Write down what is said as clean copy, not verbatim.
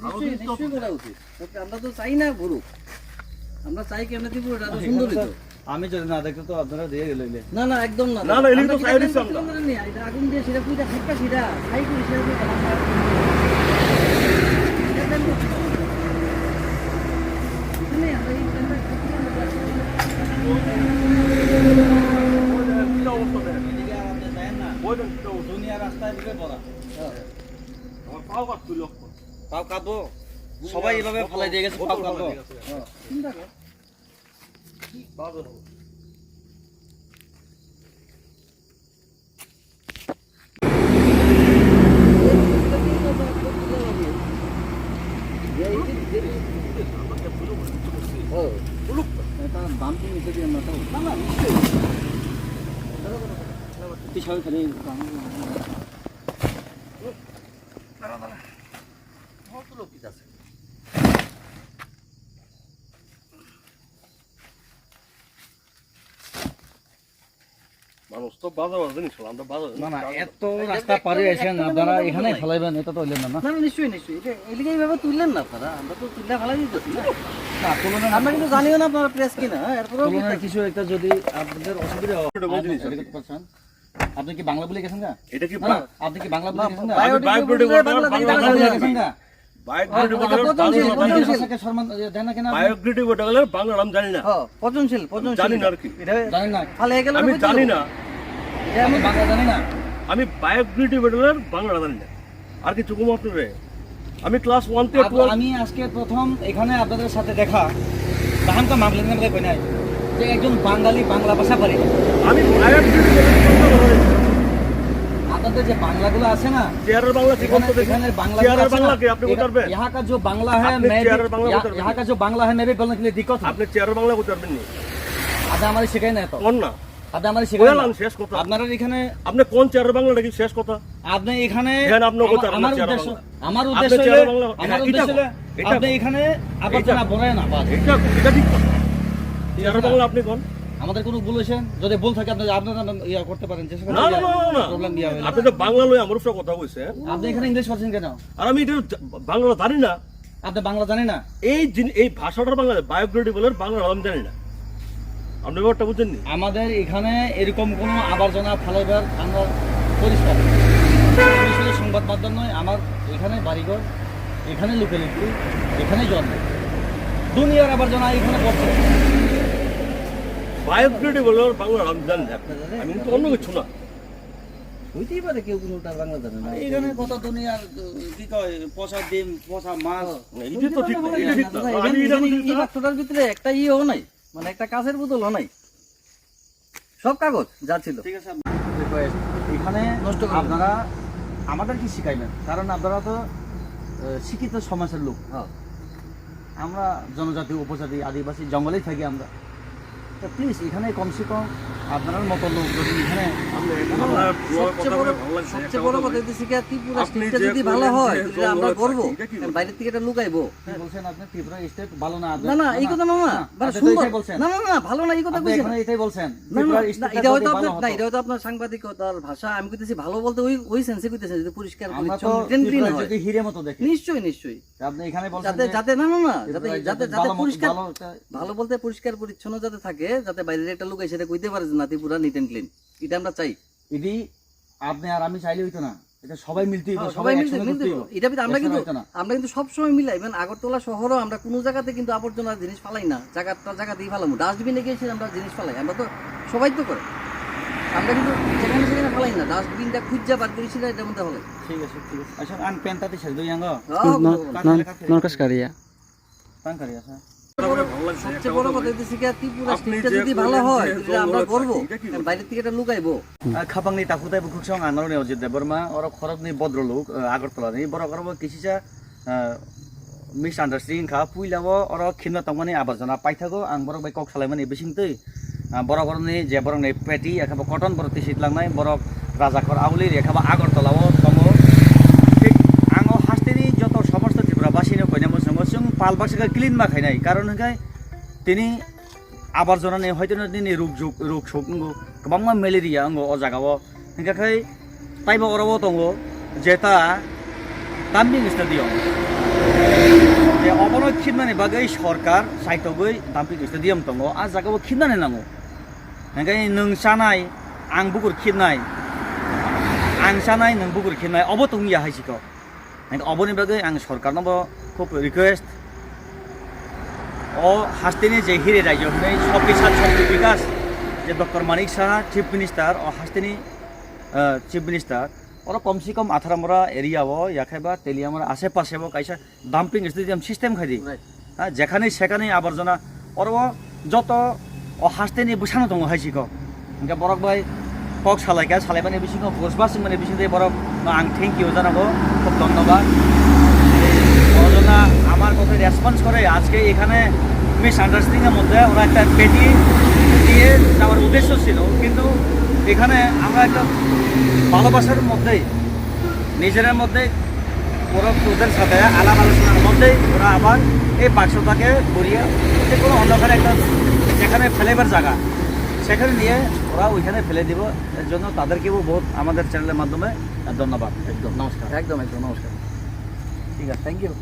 নিশ্চয়ই করা উচিত। আমরা তো চাই না ঘুরুক, আমরা চাই কেমন ত্রিপুরাটা তো সুন্দরই তো। আমি যদি না দেখতে তো আপনারা দিয়ে গেলে না না একদম না, না না এলিগে তো সাইড দিছি আমরা। এটা আগুন দিয়ে সেটা পুইটা থাকবা সেটা ছাই করে সেটা পুইটা আমরা পাও কাঁদবো, সবাই এভাবে ফেলাই দিয়ে গেছে, পাও কাঁদবো। মানুষ তো বাজার জিনিস আমরা বাজার না না এত রাস্তা পারে এসেন আপনারা এখানে ফেলাইবেন, এটা তো হইলেন না। না না নিশ্চয়ই নিশ্চয়ই এটা এলিগে এইভাবে তুললেন না আপনারা, আমরা তো তুললে ফেলাই দিতেছি না। আমরা কিন্তু জানিও না আপনারা প্রেস কিনা, এরপরেও কিছু একটা যদি আপনাদের অসুবিধা হয় আপনি কি বাংলা বলে গেছেন না? এটা কি আপনি কি বাংলা বলে গেছেন না? বায়োগ্রেডেবল বাংলা নাম জানি না, পচনশীল জানি না আর কি, জানেন না? আমি জানি না, আমি বাংলা জানি না, আমি বায়োগ্রেডেবলের বাংলা জানি না আর কিছু কুমার রে। আমি ক্লাস 1 থেকে 12 আমি আজকে প্রথম এখানে আপনাদের সাথে দেখা তাহামকা মামলেন না কই নাই যে একজন বাঙালি বাংলা ভাষা পারে। আমি বায়োগ্রেডেবল আপনাদের যে বাংলাগুলো আছে না, চেয়ারের বাংলা কি বলতে দেখেন, এখানে বাংলা চেয়ারের বাংলা কি আপনি উতারবেন? यहाँ का जो बांग्ला है मैं यहाँ का जो बांग्ला है मैं भी बोलने के लिए दिक्कत है। আপনি চেয়ারের বাংলা উতারবেন নি, আদা আমারে শেখাই না তো কোন না আদা আমারে শেখাই না। বললাম শেষ কথা, আপনারা এখানে আপনি কোন চেয়ারের বাংলা নাকি শেষ কথা, আপনি এখানে জ্ঞান আপনি উতারবেন আমার চেয়ারের উদ্দেশ্য বাংলা, আমার আপনি উদ্দেশ্য চেয়ারের বাংলা আমার উদ্দেশ্য আপনি এখানে আবর্জনা ভরায় না বাস এটা এটা ঠিক কথা। চেয়ারের বাংলা আপনি কোন, আমাদের কোনো ভুল হয়েছে যদি ভুল থাকে আপনি আপনারা ইয়া করতে পারেন, চেষ্টা না না না প্রবলেম ইয়া হবে। আপনি তো বাংলা লই আমার সাথে কথা কইছেন, আপনি এখানে ইংলিশ বলছেন কেন? আর আমি এটা বাংলা জানি না। আপনি বাংলা জানেন না? এই ভাষাটার বাংলা বায়োগ্রেডেবলের বাংলা নাম জানি না, আপনি ব্যাপারটা বুঝছেন নি? আমাদের এখানে এরকম কোনো আবর্জনা ফেলাইবার আমরা পরিষ্কার আমি শুধু সংবাদ মাধ্যম নয়, আমার এখানে বাড়িঘর, এখানে লোকালিটি, এখানে জন্ম, দুনিয়ার আবর্জনা এখানে পড়ছে। বায়োগ্রেডেবলের বাংলা নাম জানি না, আমি তো অন্য কিছু না। হইতেই পারে কেউ কোনো তার বাংলা জানে না। এখানে কত দুনিয়ার কি কয় পচা ডিম, পচা মাছ, এটা তো ঠিক না, এটা ঠিক না। আমি এটা এই বাক্সটার ভিতরে একটা ইয়েও নাই, মানে একটা কাঁচের বোতলও নাই, সব কাগজ যা ছিল। ঠিক আছে, এখানে নষ্ট করবেন না। আপনারা আমাদের কি শিখাইবেন? কারণ আপনারা তো শিক্ষিত সমাজের লোক, আমরা জনজাতি, উপজাতি, আদিবাসী জঙ্গলেই থাকি আমরা, তো প্লিজ এখানে কমসে কম আপনার মতো লোক যদি এখানে সবচেয়ে বড় কথা হচ্ছে কি ত্রিপুরা স্টেটটা যদি ভালো হয় তাহলে আমরা করব, বাইরে থেকে এটা লুকাইবো। কি বলছেন আপনি? ত্রিপুরা স্টেট ভালো না? না না এই কথা না, মানে সুন্দর না না না ভালো না এই কথা কইছেন, আপনি এটাই বলছেন। ত্রিপুরা স্টেট এটা হয়তো আপনার না, এটা হয়তো আপনার সাংবাদিকতার ভাষা, আমি কইতেছি ভালো বলতে ওই সেন্সে কইতেছেন যদি পরিষ্কার পরিচ্ছন্ন ক্লিন হয়, যদি হিরে মতো দেখি। নিশ্চয়ই নিশ্চয়ই আপনি এখানে বলছেন যাতে যাতে না না না যাতে যাতে যাতে পরিষ্কার ভালো বলতে পরিষ্কার পরিচ্ছন্ন যাতে থাকে, যাতে বাইরে একটা লোক এসে কইতে পারে যে না ত্রিপুরা নিট এন্ড ক্লিন, এটা আমরা চাই। এটি আপনি আর আমি চাইলে হইতো না, এটা সবাই মিলতেই হবে, সবাই মিলতে এটা আমরা কিন্তু সব সময় মিলাই, মানে আগরতলা শহরও আমরা কোনো জায়গাতে কিন্তু আবর্জনার জিনিস ফালাই না, জায়গাতেই ফালামু, ডাস্টবিনে গিয়ে আমরা জিনিস ফালাই, আমরা তো সবাই তো করে, আমরা কিন্তু যেখানে সেখানে ফালাই না, ডাস্টবিনটা খুঁজা বার করি সেটা এটার মধ্যে ফালাই। ঠিক আছে ঠিক আছে। আচ্ছা আন পেনটাতে শেষ দুই আঙ্গ নরকাস কারিয়া পান করি আছে। সবচেয়ে বড় কথা হচ্ছে কি ত্রিপুরা স্টেটটা যদি ভালো হয় তাহলে আমরা করব, বাইরে থেকে এটা লুকাইবো। খাপাংনি তাকুতাই বুকুকসং আনারনে অজিত বর্মা ওর খরবনি ভদ্রলোক আগরতলানি বড় করব কিসিসা মিস আন্ডারস্ট্যান্ডিং খা পুইলাবো ওর খিননা তংমানি আবর্জনা পাইথাগো আং বড় বাই কক খালাইমানি বেসিংতৈ বড় করনি যে বড় nei পেটি এখাবা কটন বড় তিসিতলাंनाय বড় রাজাখর আউলি রেখাবা আগরতলাও তম ঠিক আঙো হাস্তেনি যত সমস্ত ত্রিপুরাবাসীনো কইনামো সমসং পালবাসিকা ক্লিন মা খাইনাই কারণ হগাय তিনি আবর্জনা ने হয়তো তিনি রোগ শোকঙ্গো গোबांमा ম্যালেরিয়া अंगो अ जागाव हिंगाखै ताइबो अरबो दंगो जेता ताम्बिं स्टेडियम অবনো খিদনানি বাগै সরকার সাইটগৈ दाम्पिं स्टेडियाम दङ आ जागायाव खिदनानै नांगौ ओंखायनो नोंसानाय आं बुगुर खिदनाय आं सानाय नों बुगुर खिदनाय अब तंगिया हायसिखौ अबनि बागै आं सरकारनावबो खुब रिक्वेस्ट हास्टेनि जे हिरे रायजो होनाय सबनि साथि बिकास जे doctor Manik Saha chief minister हास्टेनि चिफ मिनिस्टार और कम से कम 18 मरा एरिया याखाइबा तेलियामर आसे पासे कैसा डाम्पिं स्टेडियाम सिस्टेम खाइदि जेखाने सेखाने आबर्जना और जत हास्टेनि बुसानो दङ हाइसिखौ इनका बरक भाई কক सालायगा सालायबानि बिसिङाव बसबासिं माने बिसिङै बरक आं थैंक इउ জানাবো খুব ধন্যবাদ বড়জনা আমার কথা রেসপন্স করে আজকে এখানে মিস আন্ডারস্ট্যান্ডিং এর মধ্যে ওরা একটা পেটি দিয়ে যাওয়ার উদ্দেশ্য ছিল কিন্তু এখানে আমরা একটা ভালোবাসার মধ্যেই নিজেদের মধ্যে ওরা ওদের সাথে আলাপ আলোচনার মধ্যেই ওরা আবার এই বাক্সটাকে ঘুরিয়ে যে কোনো অন্ধকারে একটা যেখানে ফেলেবার জায়গা সেখানে নিয়ে ওরা ওইখানে ফেলে দিব এর জন্য তাদেরকেও বহুত আমাদের চ্যানেলের মাধ্যমে ধন্যবাদ একদম নমস্কার একদম নমস্কার ঠিক আছে থ্যাংক ইউ